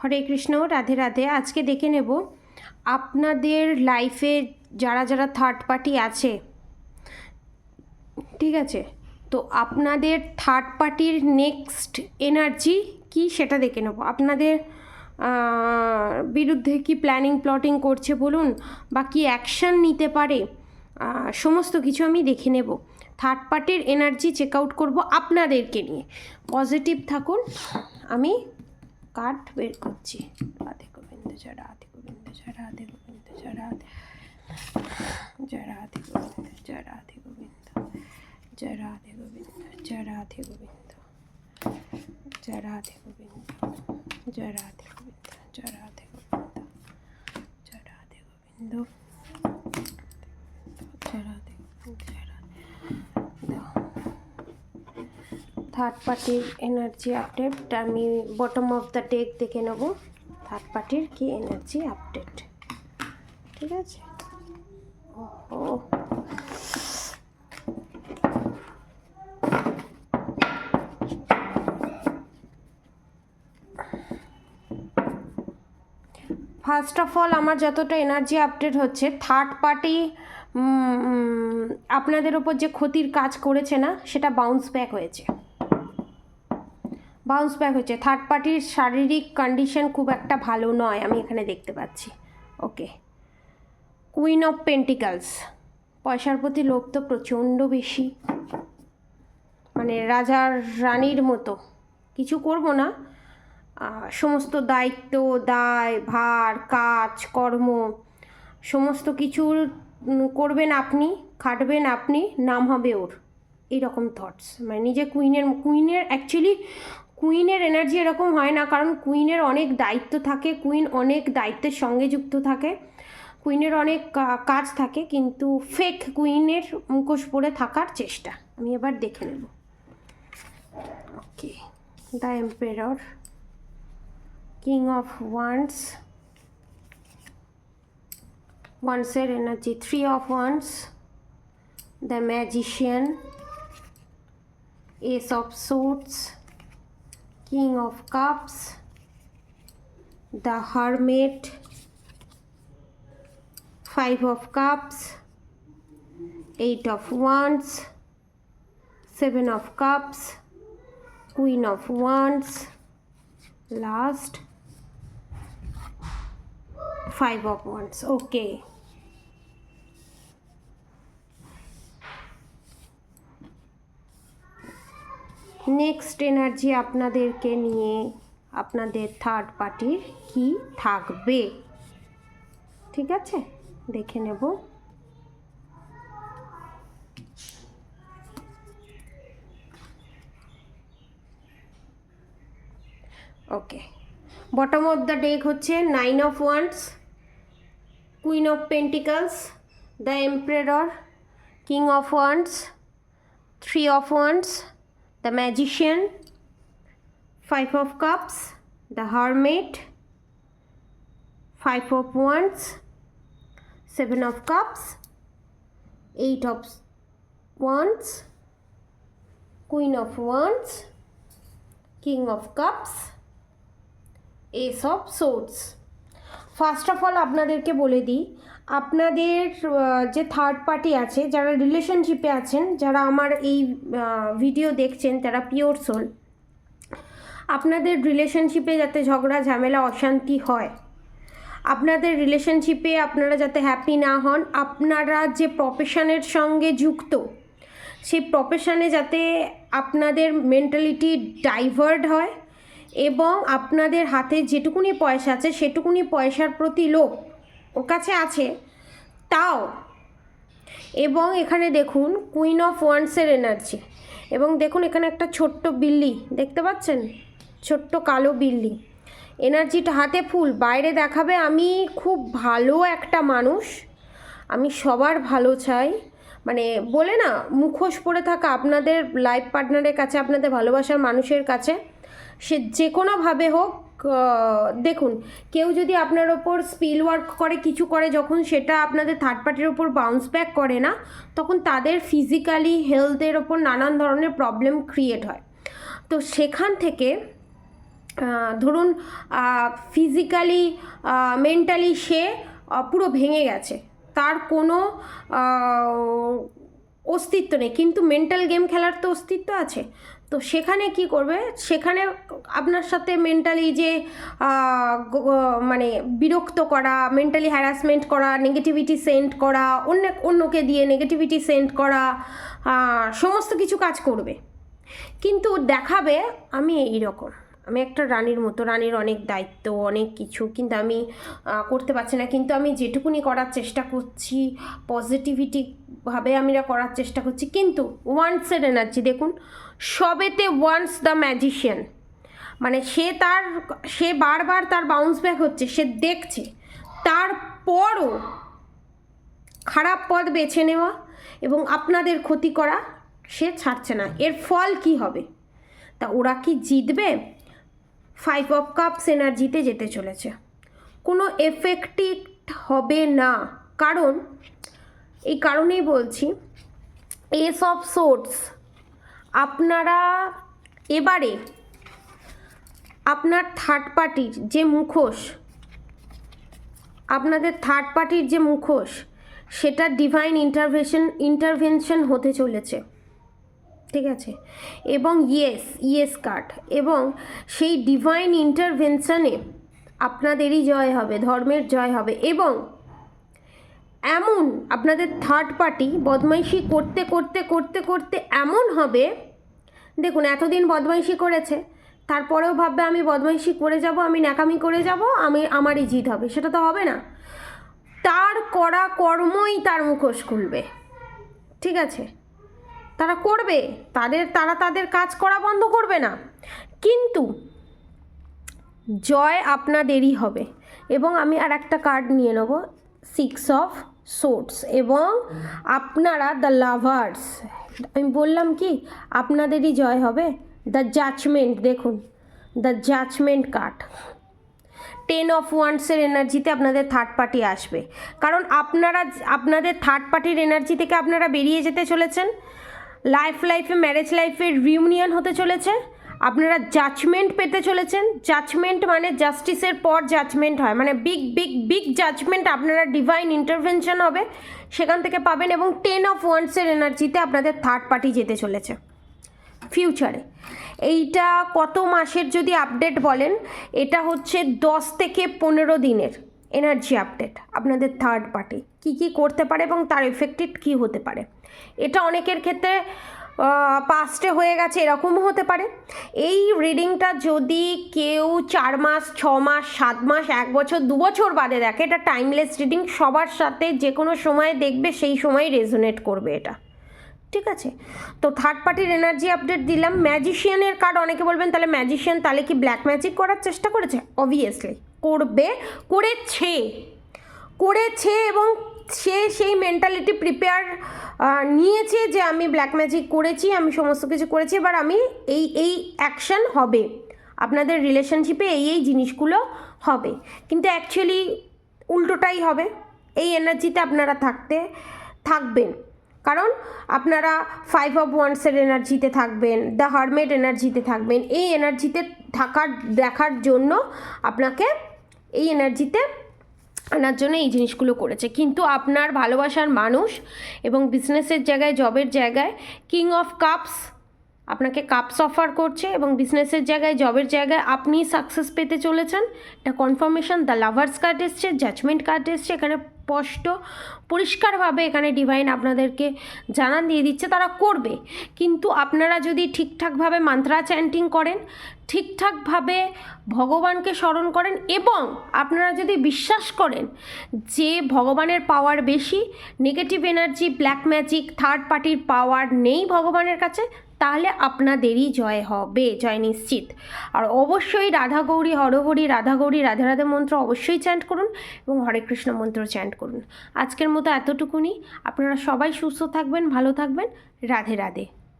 হরে কৃষ্ণ, রাধে রাধে। আজকে দেখে নেব আপনাদের লাইফে যারা যারা থার্ড পার্টি আছে, ঠিক আছে? তো আপনাদের থার্ড পার্টির নেক্সট এনার্জি কি সেটা দেখে নেব। আপনাদের বিরুদ্ধে কি প্ল্যানিং প্লটিং করছে বলুন, বা কি অ্যাকশান নিতে পারে, সমস্ত কিছু আমি দেখে নেব। থার্ড পার্টির এনার্জি চেক আউট করবো আপনাদেরকে নিয়ে। পজিটিভ থাকুন। আমি কার্ড বের করছি। রাধে গোবিন্দ জয় রাধে গোবিন্দ জয় রাধে গোবিন্দ জয় রাধে জয় রাধে গোবিন্দ জয় রাধে গোবিন্দ জয় রাধে গোবিন্দ জয় রাধে গোবিন্দ জয় রাধে গোবিন্দ জয় রাধে গোবিন্দ জয় রাধে গোবিন্দ জয় রাধে গোবিন্দ জয় রাধে গোবিন্দ জয় রাধে। থার্ড পার্টির এনার্জি আপডেট আমি বটম অফ দ্য ডেক দেখে নেব। থার্ড পার্টির কি এনার্জি আপডেট, ঠিক আছে? ও ফার্স্ট অফ অল আমার যতটা এনার্জি আপডেট হচ্ছে, থার্ড পার্টি আপনাদের ওপর যে ক্ষতির কাজ করেছে না, সেটা বাউন্স ব্যাক হয়েছে। থার্ড পার্টির শারীরিক কন্ডিশন খুব একটা ভালো নয়, আমি এখানে দেখতে পাচ্ছি। ওকে, কুইন অফ পেন্টিকালস, পয়সার প্রতি লোভ তো প্রচণ্ড বেশি, মানে রাজার রানীর মতো। কিছু করব না, সমস্ত দায়িত্ব, দায়, ভার, কাজ, কর্ম সমস্ত কিছুর করবেন আপনি, খাটবেন আপনি, নাম হবে ওর, এইরকম থটস। মানে নিজে কুইনের অ্যাকচুয়ালি কুইনের এনার্জি এরকম হয় না, কারণ কুইনের অনেক দায়িত্ব থাকে, কুইন অনেক দায়িত্বের সঙ্গে যুক্ত থাকে, কুইনের অনেক কাজ থাকে, কিন্তু ফেক কুইনের মুখোশ পরে থাকার চেষ্টা। আমি এবার দেখে নেব। Okay, the emperor, king of wands, ওয়ান্ডসের energy, 3 of wands, the magician, ace of swords, king of cups, the hermit, 5 of cups, 8 of wands, 7 of cups, queen of wands, last 5 of wands. Okay, next energy আপনাদেরকে নিয়ে আপনাদের third পার্টির কি থাকবে, ঠিক আছে? দেখে নেব। ওকে, বটম অফ দ্য ডেক হচ্ছে 9 of wands, queen of pentacles, the emperor, king of wands, 3 of wands, the magician, 5 of cups, the hermit, 5 of wands, 7 of cups, 8 of wands, queen of wands, king of cups, ace of swords. First of all আপনাদেরকে বলে দিই, আপনাদের যে third party আছে, যারা রিলেশনশিপে আছেন, যারা আমার এই ভিডিও দেখছেন, যারা পিওর সোল, আপনাদের রিলেশনশিপে যাতে ঝগড়া ঝামেলা অশান্তি হয়, আপনাদের রিলেশনশিপে আপনারা যাতে হ্যাপি না হন, আপনারা যে প্রফেশনের সঙ্গে যুক্ত, সেই প্রফেশনে যাতে আপনাদের মেন্টালিটি ডাইভার্ট হয়, এবং আপনাদের হাতে যেটুকুনি পয়সা আছে সেটুকুনি পয়সার প্রতি লোভ ওর কাছে আছে তাও। এবং এখানে দেখুন কুইন অফ ওয়ান্ডসের এনার্জি, এবং দেখুন এখানে একটা ছোট্ট বিল্লি দেখতে পাচ্ছেন, ছোট্ট কালো বিল্লি। এনার্জিটা হাতে ফুল, বাইরে দেখাবে আমি খুব ভালো একটা মানুষ, আমি সবার ভালো চাই, মানে বলে না, মুখোশ পরে থাকা আপনাদের লাইফ পার্টনারের কাছে, আপনাদের ভালোবাসার মানুষের কাছে, সে যে কোনোভাবে হোক। দেখুন, কেউ যদি আপনার ওপর স্পিল ওয়ার্ক করে, কিছু করে, যখন সেটা আপনাদের থার্ড পার্টির ওপর বাউন্স ব্যাক করে না, তখন তাদের ফিজিক্যালি হেলথের ওপর নানান ধরনের প্রবলেম ক্রিয়েট হয়। তো সেখান থেকে ধরুন ফিজিক্যালি মেন্টালি সে পুরো ভেঙে গেছে, তার কোনো অস্তিত্ব নেই, কিন্তু মেন্টাল গেম খেলার তো অস্তিত্ব আছে। তো সেখানে কি করবে, সেখানে আপনার সাথে মেন্টালি যে মানে বিরক্ত করা, মেন্টালি হ্যারাসমেন্ট করা, নেগেটিভিটি সেন্ড করা, অন্যকে দিয়ে নেগেটিভিটি সেন্ড করা, সমস্ত কিছু কাজ করবে, কিন্তু দেখাবে আমি এইরকম, আমি একটা রানীর মতো, রানীর অনেক দায়িত্ব, অনেক কিছু, কিন্তু আমি করতে পারছি না, কিন্তু আমি যেটুকুনি করার চেষ্টা করছি পজিটিভিটিভাবে আমি করার চেষ্টা করছি। কিন্তু ওয়ান্সের এনার্জি দেখুন, সবেতে ওয়ান্স দ্য ম্যাজিশিয়ান, মানে সে বারবার তার বাউন্স ব্যাক হচ্ছে, সে দেখছে, তারপরও খারাপ পথ বেছে নেওয়া এবং আপনাদের ক্ষতি করা সে ছাড়ছে না। এর ফল কি হবে, তা ওরা কি জিতবে? 5 অফ কাপস এনার্জিতে যেতে চলেছে, কোনো এফেক্টিভ হবে না, কারণ এই কারণেই বলছি, এস অফ সোর্ডস, আপনারা এবারে আপনার থার্ড পার্টির যে মুখোশ, আপনাদের থার্ড পার্টির যে মুখোশ, সেটা ডিভাইন ইন্টারভেনশন হতে চলেছে, ঠিক আছে? এবং ইয়েস কার্ড, এবং সেই ডিভাইন ইন্টারভেনশনে আপনাদেরই জয় হবে, ধর্মের জয় হবে, এবং এমন আপনাদের থার্ড পার্টি বদমাইশি করতে করতে করতে করতে এমন হবে, দেখুন এতদিন বদমাইশি করেছে, তারপরেও ভাববে আমি বদমাইশি করে যাব, আমি ন্যাকামি করে যাব, আমারই জিত হবে, সেটা তো হবে না। তার করা কর্মই তার মুখোশ খুলবে, ঠিক আছে? তারা করবে, তারা তাদের কাজ করা বন্ধ করবে না, কিন্তু জয় আপনাদেরই হবে। এবং আমি আর একটা কার্ড নিয়ে নেব, 6 অফ সোর্ডস, এবং আপনারা দ্য লাভার্স, আমি বললাম কি আপনাদেরই জয় হবে। দ্য জাজমেন্ট, দেখুন দ্য জাজমেন্ট কার্ড, 10 অফ ওয়ান্সের এনার্জিতে আপনাদের থার্ড পার্টি আসবে, কারণ আপনাদের থার্ড পার্টির এনার্জি থেকে আপনারা বেরিয়ে যেতে চলেছেন, লাইফে ম্যারেজ লাইফে রিউনিয়ন হতে চলেছে, আপনারা জাজমেন্ট পেতে চলেছেন। জাজমেন্ট মানে জাস্টিসের পর জাজমেন্ট হয়, মানে বিগ জাজমেন্ট, আপনারা ডিভাইন ইন্টারভেনশন হবে, সেখান থেকে পাবেন। এবং 10 অফ ওয়ান্সের এনার্জিতে আপনাদের থার্ড পার্টি যেতে চলেছে ফিউচারে। এইটা কত মাসের যদি আপডেট বলেন, এটা হচ্ছে 10 থেকে 15 দিনের এনার্জি আপডেট। আপনাদের থার্ড পার্টি কী করতে পারে এবং তার এফেক্টেড কী হতে পারে, এটা অনেকের ক্ষেত্রে পাস্টে হয়ে গেছে, এরকমও হতে পারে। এই রিডিংটা যদি কেউ 4 মাস, 6 মাস, 7 মাস, 1 বছর, 2 বছর বাদে দেখে, এটা টাইমলেস রিডিং, সবার সাথে যে কোনো সময় দেখবে, সেই সময় রেজোনেট করবে এটা, ঠিক আছে? তো থার্ড পার্টির এনার্জি আপডেট দিলাম। ম্যাজিশিয়ানের কার্ড, অনেকে বলবেন তাহলে ম্যাজিশিয়ান তাহলে কি ব্ল্যাক ম্যাজিক করার চেষ্টা করেছে? অবভিয়াসলি করেছে, এবং সে সেই মেন্টালিটি প্রিপেয়ার নিয়েছে যে আমি ব্ল্যাক ম্যাজিক করেছি, আমি সমস্ত কিছু করেছি, এবার আমি এই অ্যাকশন হবে, আপনাদের রিলেশনশিপে এই জিনিসগুলো হবে, কিন্তু অ্যাকচুয়ালি উল্টোটাই হবে। এই এনার্জিতে আপনারা থাকবেন, কারণ আপনারা 5 অফ ওয়ান্সের এনার্জিতে থাকবেন, দ্য হারমেট এনার্জিতে থাকবেন। এই এনার্জিতে দেখার জন্য আপনাকে এই এনার্জিতে আনার জন্য এই জিনিসগুলো করেছে, কিন্তু আপনার ভালোবাসার মানুষ এবং বিজনেসের জায়গায়, জবের জায়গায় কিং অফ কাপস আপনাকে কাপস অফার করছে, এবং বিজনেসের জায়গায়, জবের জায়গায় আপনি সাকসেস পেতে চলেছেন, এটা কনফার্মেশন। দ্য লাভার্স কার্ড এসছে, জাজমেন্ট কার্ড এসছে, এখানে স্পষ্ট পরিষ্কারভাবে এখানে ডিভাইন আপনাদেরকে জানান দিয়ে দিচ্ছে তারা করবে, কিন্তু আপনারা যদি ঠিকঠাকভাবে মান্ত্রা চ্যান্টিং করেন, ঠিকঠাকভাবে ভগবানকে স্মরণ করেন, এবং আপনারা যদি বিশ্বাস করেন যে ভগবানের পাওয়ার বেশি, negative energy, black magic, third পার্টির পাওয়ার নেই ভগবানের কাছে, তাহলে আপনাদেরই জয় হবে, জয় নিশ্চিত। আর অবশ্যই রাধা গৌরী হরহরি, রাধা গৌরী রাধে রাধে মন্ত্র অবশ্যই চ্যান্ট করুন, এবং হরে কৃষ্ণ মন্ত্র চ্যান্ট করুন। আজকের মতো এতটুকুনি। আপনারা সবাই সুস্থ থাকবেন, ভালো থাকবেন। রাধে রাধে।